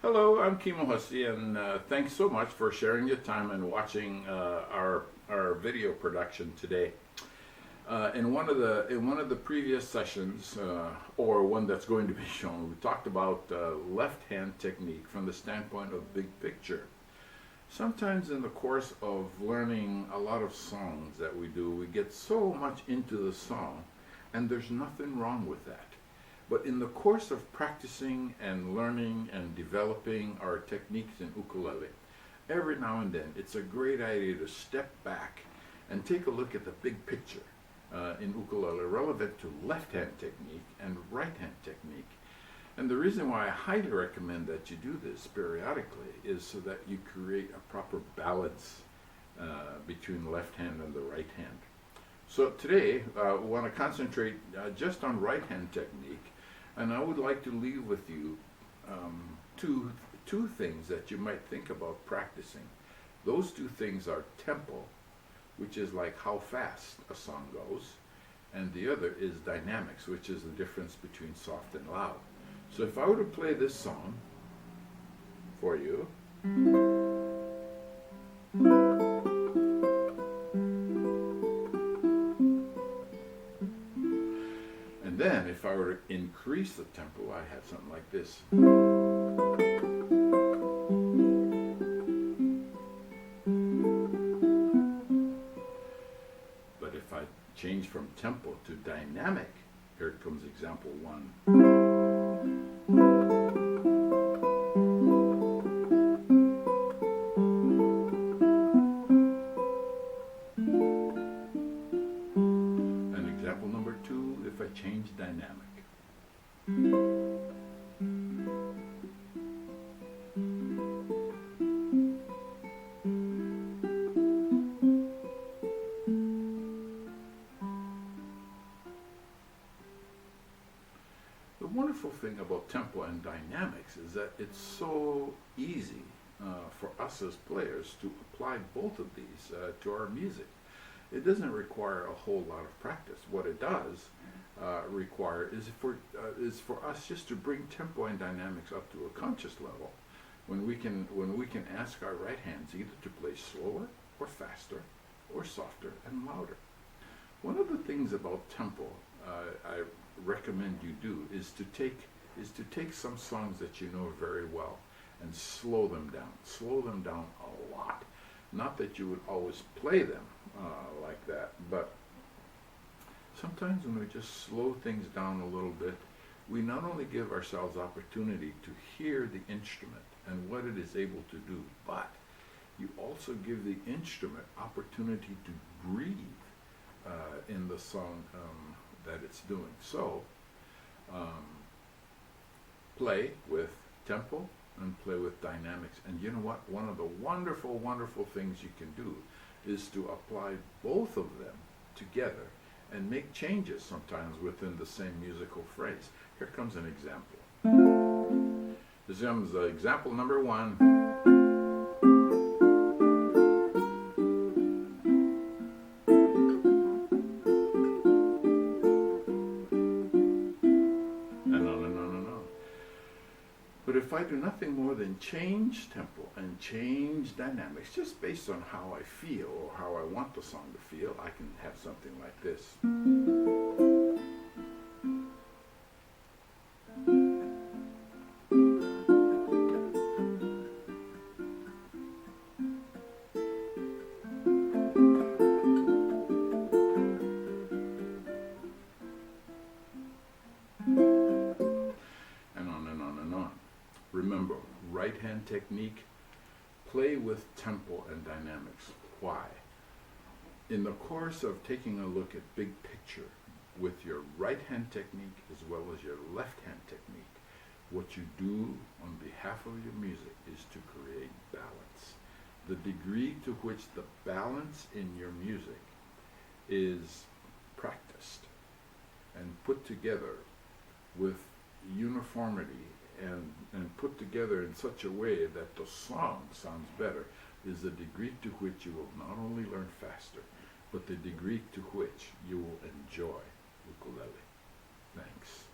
Hello, I'm Kimo Hussey, and thanks so much for sharing your time and watching our video production today. In one of the previous sessions, or one that's going to be shown, we talked about left hand technique from the standpoint of big picture. Sometimes in the course of learning a lot of songs that we do, we get so much into the song, and there's nothing wrong with that. But in the course of practicing and learning and developing our techniques in ukulele, every now and then it's a great idea to step back and take a look at the big picture in ukulele relevant to left-hand technique and right-hand technique. And the reason why I highly recommend that you do this periodically is so that you create a proper balance between the left hand and the right hand. So today we want to concentrate just on right-hand technique. And I would like to leave with you two things that you might think about practicing. Those two things are tempo, which is like how fast a song goes, and the other is dynamics, which is the difference between soft and loud. So if I were to play this song for you, and then if I were to increase the tempo, I have something like this. But if I change from tempo to dynamic, here comes example one. And example number two, if I change dynamic. The wonderful thing about tempo and dynamics is that it's so easy for us as players to apply both of these to our music. It doesn't require a whole lot of practice. What it does require is for us just to bring tempo and dynamics up to a conscious level, when we can ask our right hands either to play slower or faster or softer and louder. One of the things about tempo I recommend you do is to take some songs that you know very well and slow them down a lot. Not that you would always play them like that, but sometimes when we just slow things down a little bit, we not only give ourselves opportunity to hear the instrument and what it is able to do, but you also give the instrument opportunity to breathe in the song that it's doing. So play with tempo and play with dynamics. And you know what? One of the wonderful, wonderful things you can do is to apply both of them together and make changes sometimes within the same musical phrase. Here comes an example. This comes example number one. But if I do nothing more than change tempo and change dynamics, just based on how I feel or how I want the song to feel, I can have something like this. Remember, right hand technique, play with tempo and dynamics. Why? In the course of taking a look at big picture with your right hand technique as well as your left hand technique, what you do on behalf of your music is to create balance. The degree to which the balance in your music is practiced and put together with uniformity and put together in such a way that the song sounds better is the degree to which you will not only learn faster, but the degree to which you will enjoy ukulele. Thanks.